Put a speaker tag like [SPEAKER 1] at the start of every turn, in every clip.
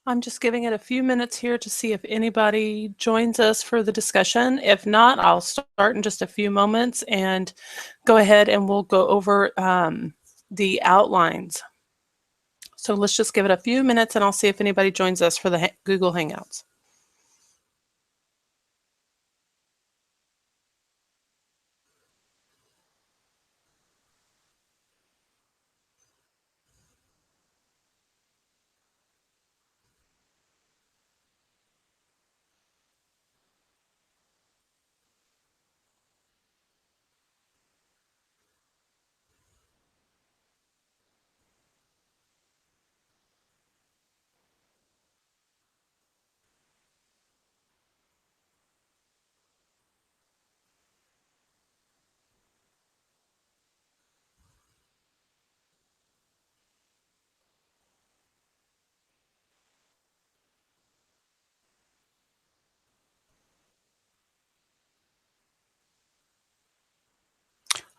[SPEAKER 1] I'm just giving it a few minutes here to see if anybody joins us for the discussion. If not, I'll start in just a few moments and go ahead and we'll go over the outlines. So let's just give it a few minutes and I'll see if anybody joins us for the Google Hangouts.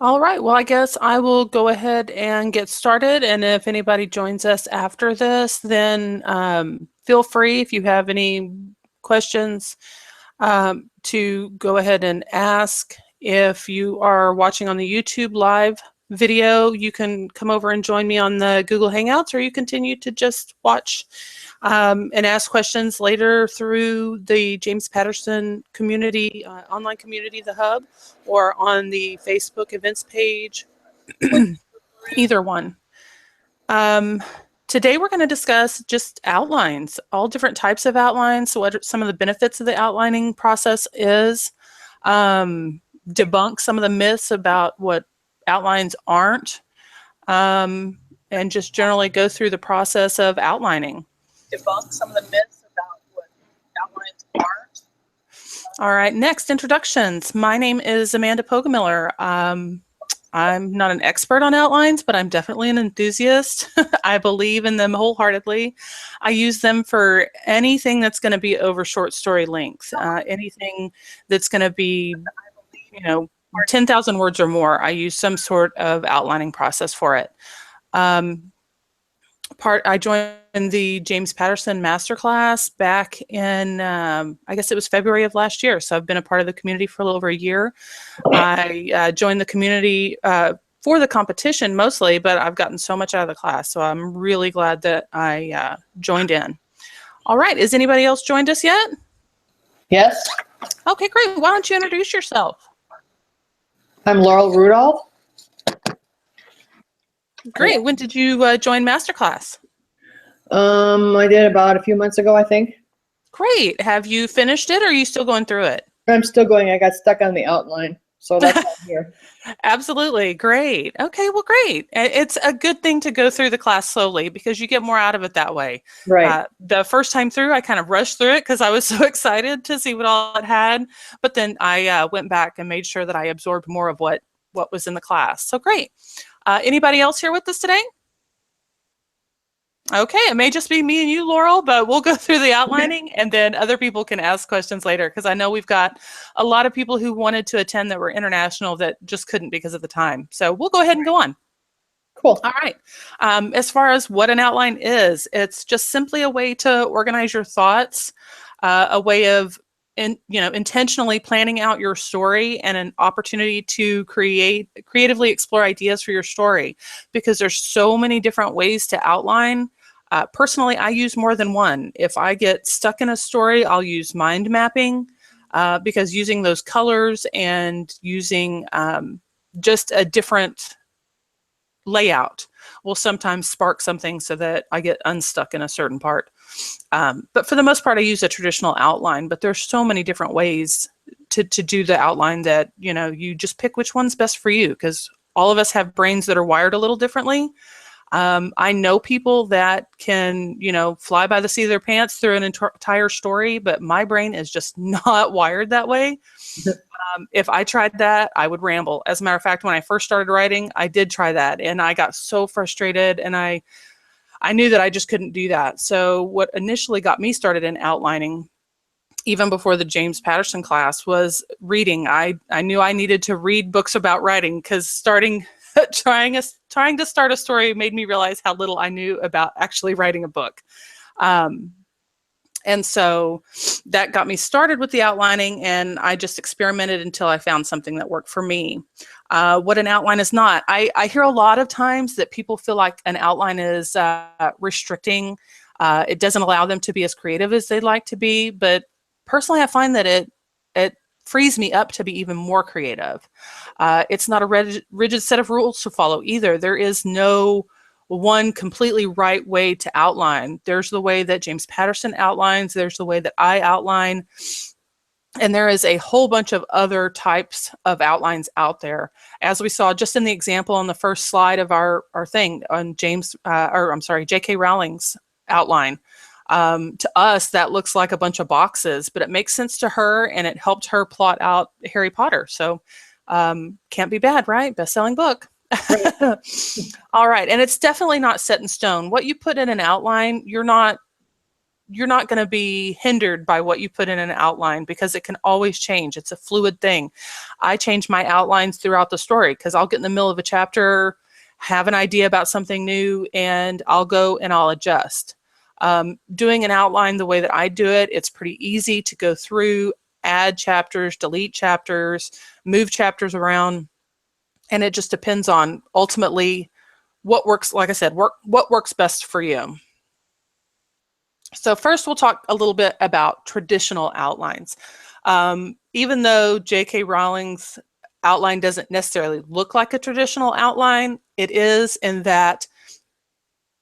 [SPEAKER 1] All right, well, I guess I will go ahead and get started. And if anybody joins us after this, then feel free, if you have any questions, to go ahead and ask. If you are watching on the YouTube live video, you can come over and join me on the Google Hangouts, or you continue to just watch and ask questions later through the James Patterson community, online community, the hub, or on the Facebook events page, either one. Today we're going to discuss just outlines, all different types of outlines, so what some of the benefits of the outlining process is, debunk some of the myths about what outlines aren't, and just generally go through the process of outlining. Debunk some of the myths about what outlines aren't. All right, next, introductions. My name is Amanda Poggemiller. I'm not an expert on outlines, but I'm definitely an enthusiast. I believe in them wholeheartedly. I use them for anything that's going to be over short story length, anything that's going to be, 10,000 words or more. I use some sort of outlining process for it. I joined the James Patterson MasterClass back in, I guess it was February of last year. So I've been a part of the community for a little over a year. I joined the community for the competition mostly, but I've gotten so much out of the class. So I'm really glad that I joined in. All right. Is anybody else joined us yet?
[SPEAKER 2] Yes.
[SPEAKER 1] Okay, great. Why don't you introduce yourself?
[SPEAKER 2] I'm Laurel Rudolph.
[SPEAKER 1] Great. When did you join MasterClass?
[SPEAKER 2] I did about a few months ago, I think.
[SPEAKER 1] Great. Have you finished it, or are you still going through it?
[SPEAKER 2] I'm still going. I got stuck on the outline, so that's why I'm here.
[SPEAKER 1] Absolutely. Great. Okay, well, great. It's a good thing to go through the class slowly because you get more out of it that way.
[SPEAKER 2] Right.
[SPEAKER 1] The first time through, I kind of rushed through it because I was so excited to see what all it had. But then I went back and made sure that I absorbed more of what was in the class. So great. Anybody else here with us today? Okay, it may just be me and you, Laurel, but we'll go through the outlining and then other people can ask questions later because I know we've got a lot of people who wanted to attend that were international that just couldn't because of the time. So we'll go ahead and go on.
[SPEAKER 2] Cool.
[SPEAKER 1] All right. As far as what an outline is, it's just simply a way to organize your thoughts, a way of intentionally planning out your story and an opportunity to creatively explore ideas for your story, because there's so many different ways to outline. Personally, I use more than one. If I get stuck in a story, I'll use mind mapping, because using those colors and using just a different layout will sometimes spark something so that I get unstuck in a certain part. But for the most part, I use a traditional outline, but there's so many different ways to do the outline that, you just pick which one's best for you, because all of us have brains that are wired a little differently. I know people that can, fly by the seat of their pants through an entire story, but my brain is just not wired that way. If I tried that, I would ramble. As a matter of fact, when I first started writing, I did try that and I got so frustrated and I knew that I just couldn't do that. So what initially got me started in outlining, even before the James Patterson class, was reading. I knew I needed to read books about writing because trying to start a story made me realize how little I knew about actually writing a book. And so that got me started with the outlining, and I just experimented until I found something that worked for me. What an outline is not. I hear a lot of times that people feel like an outline is restricting. It doesn't allow them to be as creative as they'd like to be. But personally, I find that it frees me up to be even more creative. It's not a rigid set of rules to follow either. There is no one completely right way to outline. There's the way that James Patterson outlines, there's the way that I outline, and there is a whole bunch of other types of outlines out there. As we saw just in the example on the first slide of our thing on J.K. Rowling's outline. To us, that looks like a bunch of boxes, but it makes sense to her, and it helped her plot out Harry Potter. So can't be bad, right? Best-selling book. Right. All right. And it's definitely not set in stone. What you put in an outline, you're not going to be hindered by what you put in an outline, because it can always change. It's a fluid thing. I change my outlines throughout the story because I'll get in the middle of a chapter, have an idea about something new, and I'll go and I'll adjust. Doing an outline the way that I do it, it's pretty easy to go through, add chapters, delete chapters, move chapters around. And it just depends on ultimately what works, like I said, what works best for you. So first we'll talk a little bit about traditional outlines. Even though J.K. Rowling's outline doesn't necessarily look like a traditional outline, it is in that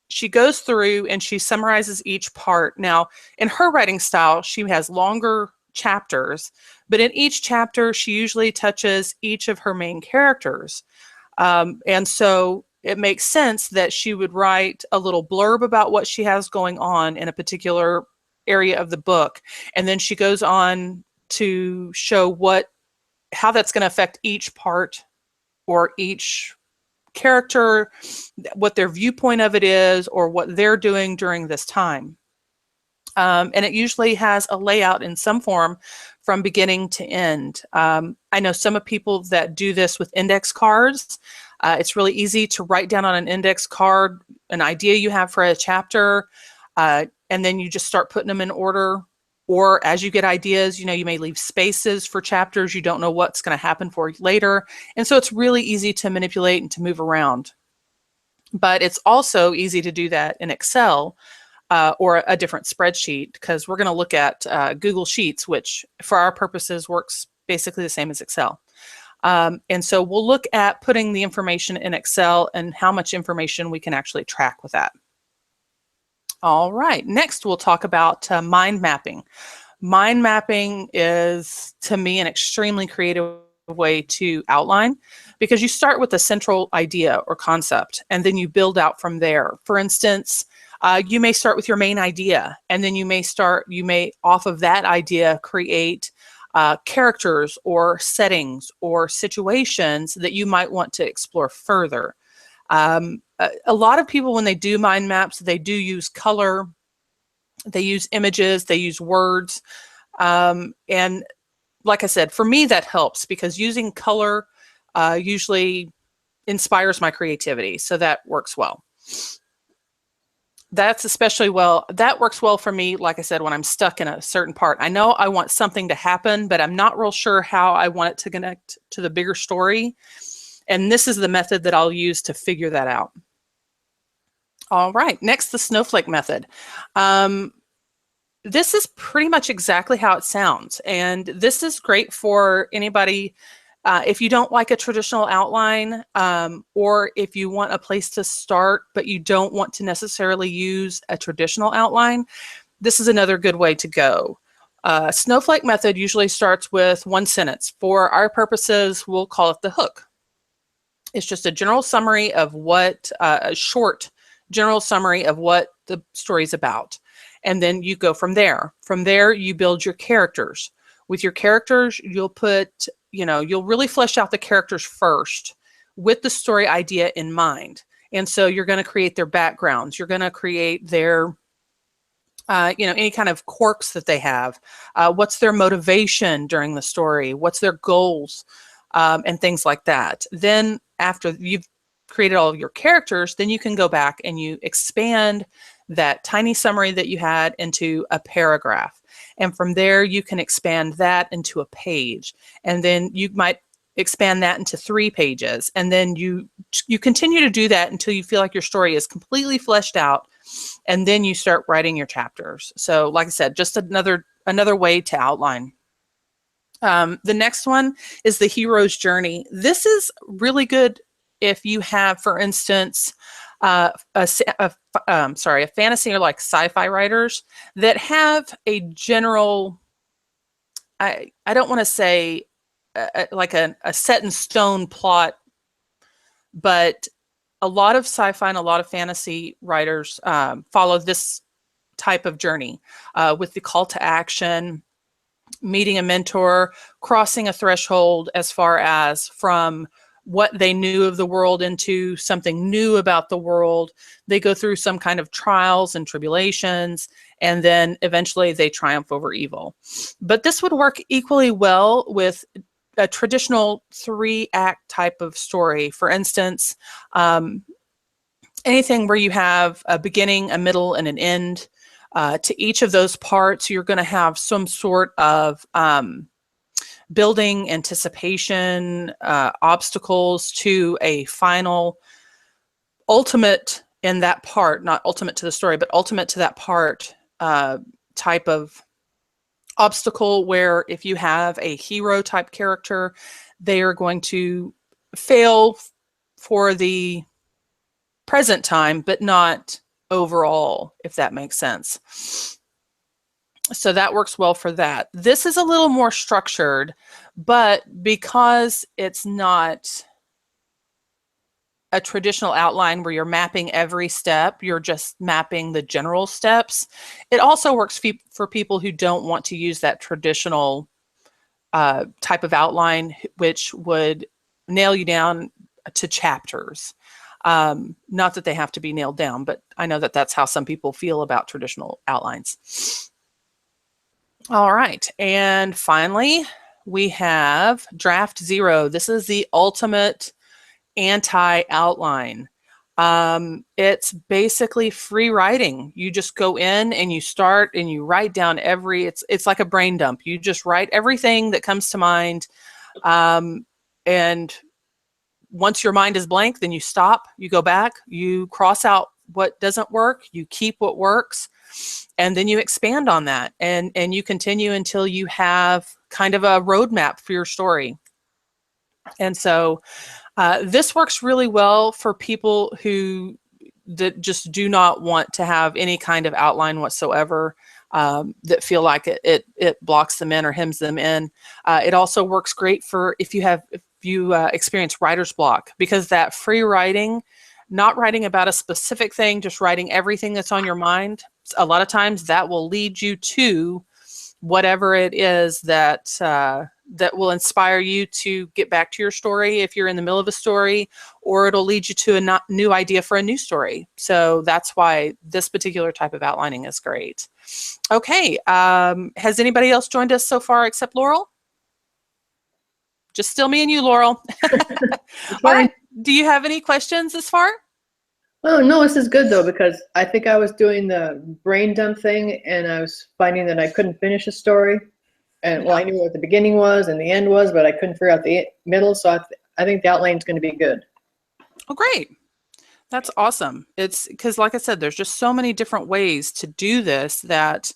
[SPEAKER 1] she goes through and she summarizes each part. Now, in her writing style, she has longer chapters, but in each chapter, she usually touches each of her main characters. And so it makes sense that she would write a little blurb about what she has going on in a particular area of the book. And then she goes on to show how that's going to affect each part or each character, what their viewpoint of it is, or what they're doing during this time. And it usually has a layout in some form from beginning to end. I know some of people that do this with index cards. It's really easy to write down on an index card an idea you have for a chapter, and then you just start putting them in order. Or as you get ideas, you may leave spaces for chapters. You don't know what's going to happen for later. And so it's really easy to manipulate and to move around. But it's also easy to do that in Excel or a different spreadsheet, because we're going to look at Google Sheets, which for our purposes works basically the same as Excel. And so we'll look at putting the information in Excel and how much information we can actually track with that. All right, next we'll talk about mind mapping. Mind mapping is, to me, an extremely creative way to outline, because you start with a central idea or concept, and then you build out from there. For instance, you may start with your main idea, and then you may off of that idea create characters or settings or situations that you might want to explore further. A lot of people, when they do mind maps, they do use color, they use images, they use words. And like I said, for me, that helps, because using color usually inspires my creativity. So that works well. That works well for me, like I said, when I'm stuck in a certain part. I know I want something to happen, but I'm not real sure how I want it to connect to the bigger story. And this is the method that I'll use to figure that out. All right, next, the snowflake method. This is pretty much exactly how it sounds. And this is great for anybody if you don't like a traditional outline, or if you want a place to start, but you don't want to necessarily use a traditional outline. This is another good way to go. Snowflake method usually starts with one sentence. For our purposes, we'll call it the hook. It's just a general summary of a short general summary of what the story's about. And then you go from there. From there, you build your characters. With your characters, you'll really flesh out the characters first with the story idea in mind. And so you're going to create their backgrounds. You're going to create their, any kind of quirks that they have. What's their motivation during the story? What's their goals? And things like that. Then after you've created all of your characters, then you can go back and you expand that tiny summary that you had into a paragraph. And from there, you can expand that into a page. And then you might expand that into 3 pages. And then you continue to do that until you feel like your story is completely fleshed out. And then you start writing your chapters. So like I said, just another way to outline. The next one is the hero's journey. This is really good if you have, for instance, a fantasy or like sci-fi writers that have a general, I don't want to say like a set in stone plot, but a lot of sci-fi and a lot of fantasy writers follow this type of journey with the call to action, meeting a mentor, crossing a threshold as far as from what they knew of the world into something new about the world. They go through some kind of trials and tribulations, and then eventually they triumph over evil. But this would work equally well with a traditional 3-act type of story. For instance, anything where you have a beginning, a middle, and an end. To each of those parts, you're going to have some sort of building, anticipation, obstacles to a final ultimate in that part, not ultimate to the story, but ultimate to that part type of obstacle, where if you have a hero type character, they are going to fail for the present time, but not overall, if that makes sense. So that works well for that. This is a little more structured, but because it's not a traditional outline where you're mapping every step, you're just mapping the general steps. It also works for people who don't want to use that traditional type of outline, which would nail you down to chapters. Not that they have to be nailed down, but I know that that's how some people feel about traditional outlines. All right. And finally, we have draft 0. This is the ultimate anti-outline. It's basically free writing. You just go in and you start and you write down it's like a brain dump. You just write everything that comes to mind. And once your mind is blank, then you stop, you go back, you cross out what doesn't work, you keep what works, and then you expand on that. And you continue until you have kind of a roadmap for your story. And so this works really well for people that just do not want to have any kind of outline whatsoever, that feel like it blocks them in or hems them in. It also works great for if you experience writer's block, because that free writing, not writing about a specific thing, just writing everything that's on your mind, a lot of times that will lead you to whatever it is that will inspire you to get back to your story if you're in the middle of a story, or it'll lead you to a new idea for a new story. So that's why this particular type of outlining is great. Okay, has anybody else joined us so far except Laurel? Just still me and you, Laurel. All right. Do you have any questions this far?
[SPEAKER 2] Oh, no, this is good, though, because I think I was doing the brain dump thing, and I was finding that I couldn't finish a story. And, well, I knew what the beginning was and the end was, but I couldn't figure out the middle, so I think the outline is going to be good.
[SPEAKER 1] Oh, great. That's awesome. It's because, like I said, there's just so many different ways to do this that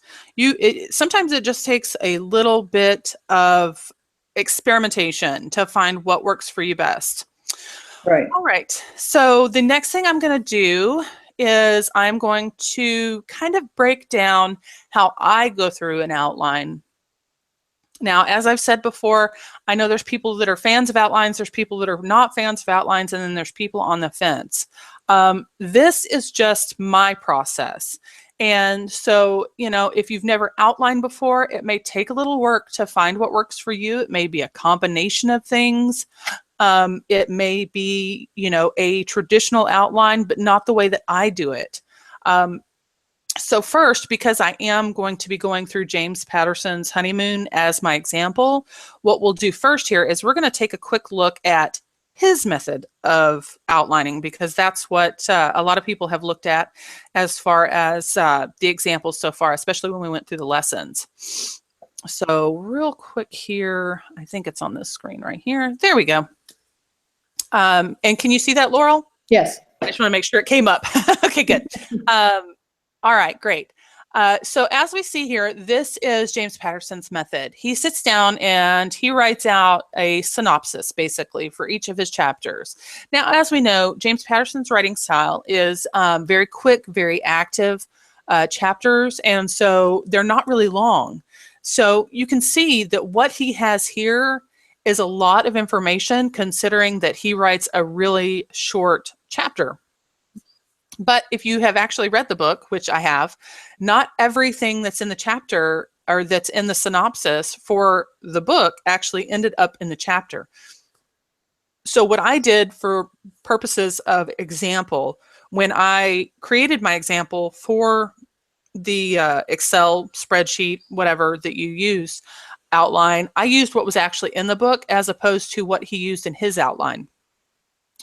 [SPEAKER 1] sometimes it just takes a little bit of experimentation to find what works for you best.
[SPEAKER 2] Right.
[SPEAKER 1] All right. So the next thing I'm going to do is I'm going to kind of break down how I go through an outline. Now, as I've said before, I know there's people that are fans of outlines, there's people that are not fans of outlines, and then there's people on the fence. This is just my process. And so, if you've never outlined before, it may take a little work to find what works for you. It may be a combination of things. It may be, a traditional outline, but not the way that I do it. So first, because I am going to be going through James Patterson's Honeymoon as my example, what we'll do first here is we're going to take a quick look at his method of outlining, because that's what a lot of people have looked at as far as the examples so far, especially when we went through the lessons. So real quick here, I think it's on this screen right here. There we go. And can you see that, Laurel?
[SPEAKER 2] Yes.
[SPEAKER 1] I just want to make sure it came up. Okay, good. All right, great. So as we see here, this is James Patterson's method. He sits down and he writes out a synopsis, basically, for each of his chapters. Now, as we know, James Patterson's writing style is very quick, very active chapters, and so they're not really long. So you can see that what he has here is a lot of information, considering that he writes a really short chapter. But if you have actually read the book, which I have, not everything that's in the chapter or that's in the synopsis for the book actually ended up in the chapter. So what I did for purposes of example, when I created my example for the Excel spreadsheet, whatever that you use, outline, I used what was actually in the book as opposed to what he used in his outline.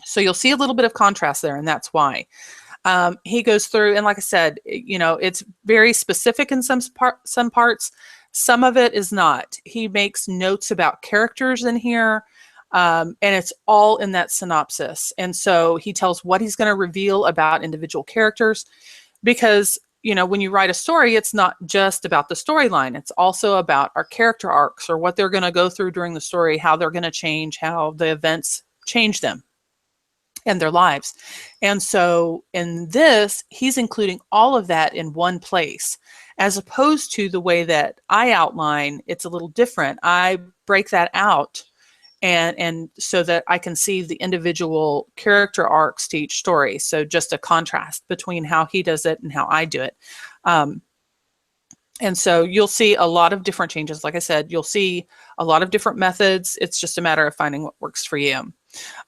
[SPEAKER 1] So you'll see a little bit of contrast there, and that's why. He goes through, and like I said, you know, it's very specific in some parts. Some of it is not. He makes notes about characters in here, and it's all in that synopsis. And so he tells what he's going to reveal about individual characters, because, you know, when you write a story, it's not just about the storyline. It's also about our character arcs, or what they're going to go through during the story, how they're going to change, how the events change them and their lives. And so in this, he's including all of that in one place, as opposed to the way that I outline. It's a little different. I break that out, and so that I can see the individual character arcs to each story. So just a contrast between how he does it and how I do it. And so you'll see a lot of different changes. Like I said, you'll see a lot of different methods. It's just a matter of finding what works for you.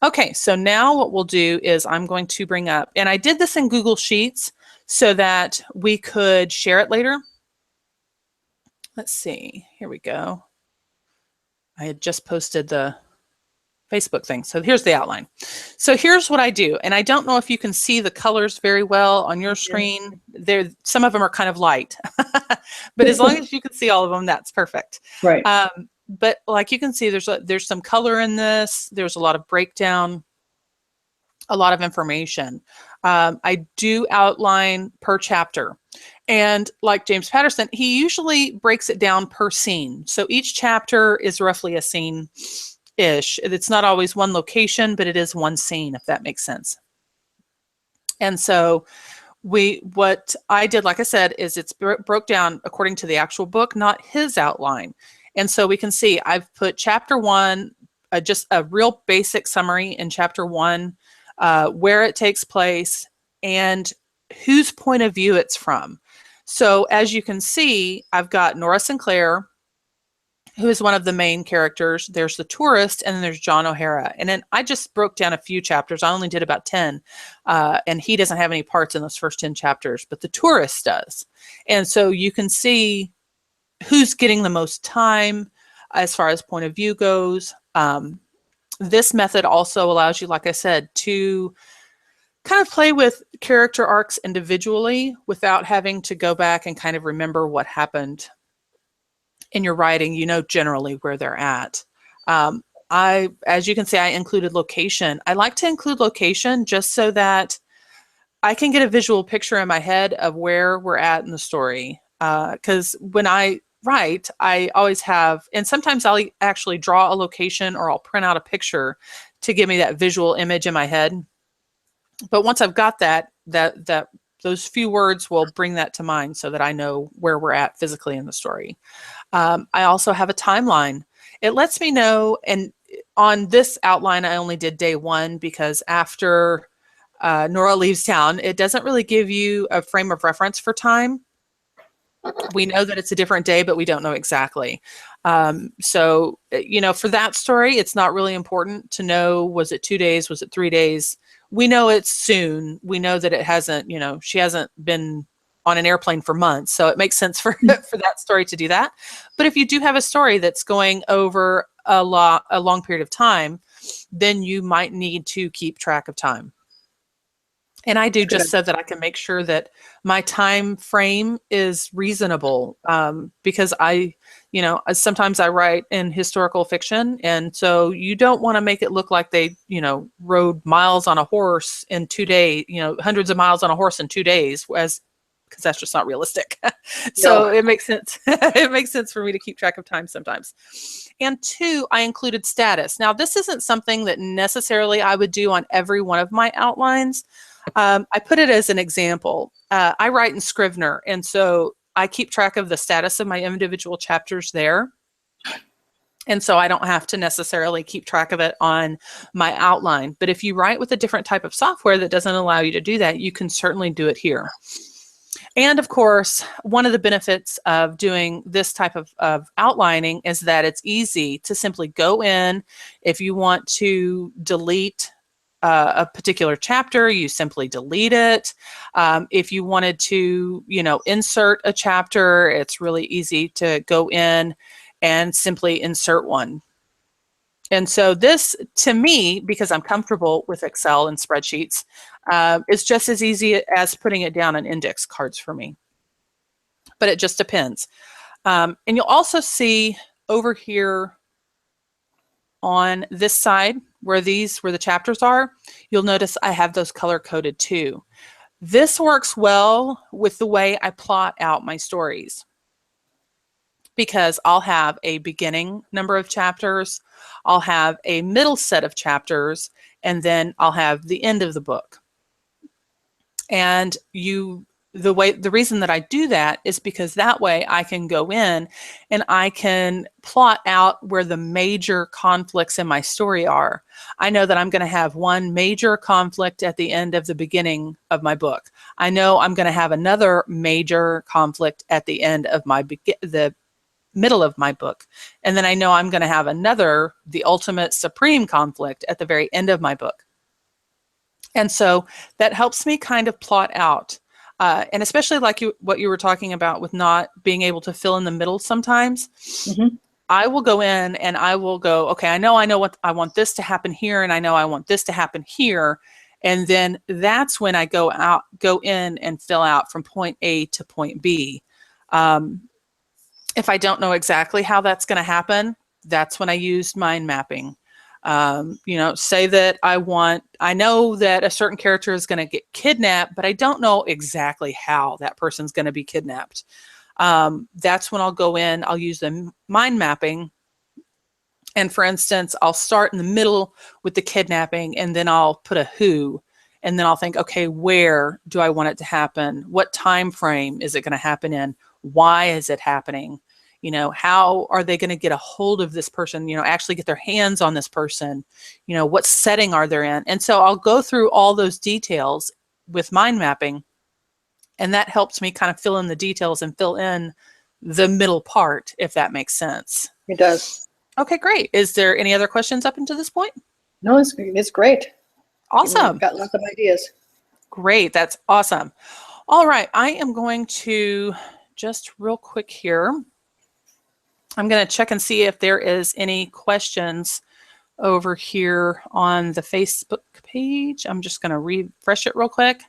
[SPEAKER 1] Okay, so now what we'll do is I'm going to bring up, and I did this in Google Sheets so that we could share it later. Let's see, here we go. I had just posted the Facebook thing. So here's the outline. So here's what I do. And I don't know if you can see the colors very well on your screen. There, some of them are kind of light, but as long as you can see all of them, that's perfect.
[SPEAKER 2] Right.
[SPEAKER 1] But like you can see, there's some color in this. There's a lot of breakdown, a lot of information. I do outline per chapter. And like James Patterson, he usually breaks it down per scene. So each chapter is roughly a scene-ish. It's not always one location, but it is one scene, if that makes sense. And so what I did, like I said, is it's broke down according to the actual book, not his outline. And so we can see I've put chapter 1, just a real basic summary in chapter 1, where it takes place and whose point of view it's from. So as you can see, I've got Nora Sinclair, who is one of the main characters. There's the tourist, and then there's John O'Hara. And then I just broke down a few chapters. I only did about 10, and he doesn't have any parts in those first 10 chapters, but the tourist does. And so you can see who's getting the most time as far as point of view goes. This method also allows you, like I said, to kind of play with character arcs individually without having to go back and kind of remember what happened in your writing. You know generally where they're at. As you can see, I included location. I like to include location just so that I can get a visual picture in my head of where we're at in the story. Because when I write, I always have, and sometimes I'll actually draw a location or I'll print out a picture to give me that visual image in my head. But once I've got that those few words will bring that to mind so that I know where we're at physically in the story. I also have a timeline. It lets me know, and on this outline, I only did day 1 because after Nora leaves town, it doesn't really give you a frame of reference for time. We know that it's a different day, but we don't know exactly. So, you know, for that story, it's not really important to know, was it 2 days? Was it 3 days? We know it's soon. We know that it hasn't, you know, she hasn't been on an airplane for months. So it makes sense for that story to do that. But if you do have a story that's going over a long period of time, then you might need to keep track of time. And I do just so that I can make sure that my time frame is reasonable, because sometimes I write in historical fiction. And so you don't want to make it look like they, rode miles on a horse in 2 days, hundreds of miles on a horse in 2 days, because that's just not realistic. So it makes sense. It makes sense for me to keep track of time sometimes. And 2, I included status. Now, this isn't something that necessarily I would do on every one of my outlines. I put it as an example. I write in Scrivener, and so I keep track of the status of my individual chapters there. And so I don't have to necessarily keep track of it on my outline. But if you write with a different type of software that doesn't allow you to do that, you can certainly do it here. And of course, one of the benefits of doing this type of outlining is that it's easy to simply go in. If you want to delete a particular chapter, you simply delete it. If you wanted to, insert a chapter, it's really easy to go in and simply insert one. And so this, to me, because I'm comfortable with Excel and spreadsheets, is just as easy as putting it down on index cards for me. But it just depends. And you'll also see over here on this side where the chapters are, you'll notice I have those color coded too. This works well with the way I plot out my stories, because I'll have a beginning number of chapters, I'll have a middle set of chapters, and then I'll have the end of the book. And the reason that I do that is because that way I can go in and I can plot out where the major conflicts in my story are. I know that I'm going to have one major conflict at the end of the beginning of my book. I know I'm going to have another major conflict at the end of the middle of my book. And then I know I'm going to have the ultimate supreme conflict at the very end of my book. And so that helps me kind of plot out. And especially like what you were talking about with not being able to fill in the middle sometimes. Mm-hmm. I will go in and I will go, okay, I know what I want this to happen here, and I know I want this to happen here. And then that's when I go in and fill out from point A to point B. If I don't know exactly how that's going to happen, that's when I use mind mapping. Say that I know that a certain character is going to get kidnapped, but I don't know exactly how that person's going to be kidnapped. That's when I'll go in, I'll use the mind mapping. And for instance, I'll start in the middle with the kidnapping, and then I'll put a who, and then I'll think, okay, where do I want it to happen? What time frame is it going to happen in? Why is it happening? How are they going to get a hold of this person, actually get their hands on this person? What setting are they in? And so I'll go through all those details with mind mapping, and that helps me kind of fill in the details and fill in the middle part, if that makes sense.
[SPEAKER 2] It does.
[SPEAKER 1] Okay, great. Is there any other questions up until this point?
[SPEAKER 2] No, it's great.
[SPEAKER 1] Awesome.
[SPEAKER 2] You've got lots of ideas.
[SPEAKER 1] Great. That's awesome. All right. I am going to just real quick here. I'm going to check and see if there is any questions over here on the Facebook page. I'm just going to refresh it real quick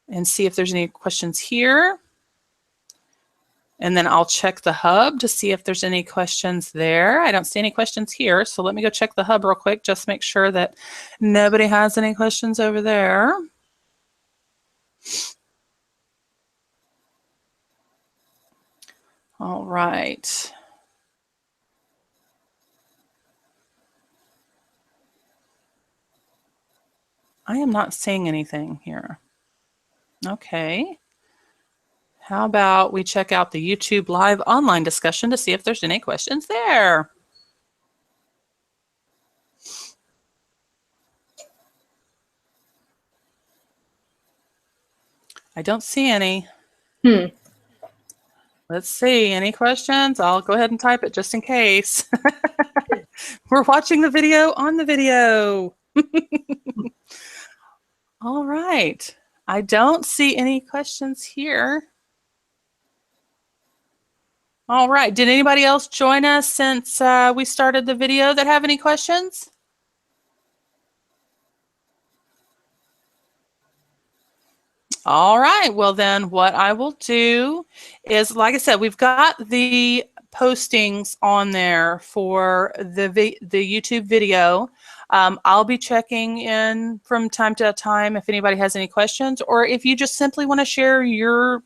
[SPEAKER 1] and see if there's any questions here. And then I'll check the hub to see if there's any questions there. I don't see any questions here, so let me go check the hub real quick, just make sure that nobody has any questions over there. All right. I am not seeing anything here. Okay. How about we check out the YouTube live online discussion to see if there's any questions there. I don't see any. Let's see, any questions? I'll go ahead and type it just in case. We're watching the video on the video. All right. I don't see any questions here. All right. Did anybody else join us since we started the video that have any questions? All right. Well, then what I will do is, like I said, we've got the postings on there for the YouTube video. I'll be checking in from time to time if anybody has any questions, or if you just simply want to share your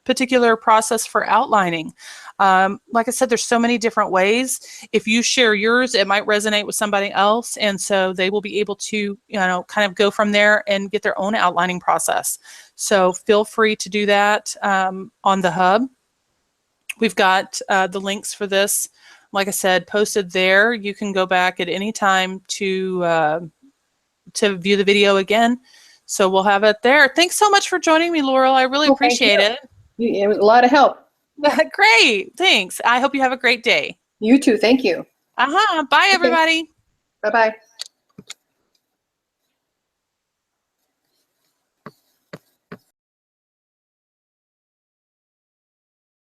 [SPEAKER 1] particular process for outlining. Like I said, there's so many different ways. If you share yours, it might resonate with somebody else, and so they will be able to, kind of go from there and get their own outlining process. So feel free to do that on the hub. We've got the links for this, like I said, posted there. You can go back at any time to view the video again. So we'll have it there. Thanks so much for joining me, Laurel. I really appreciate it.
[SPEAKER 2] It was a lot of help.
[SPEAKER 1] Great. Thanks. I hope you have a great day.
[SPEAKER 2] You too. Thank you.
[SPEAKER 1] Bye, everybody.
[SPEAKER 2] Bye-bye.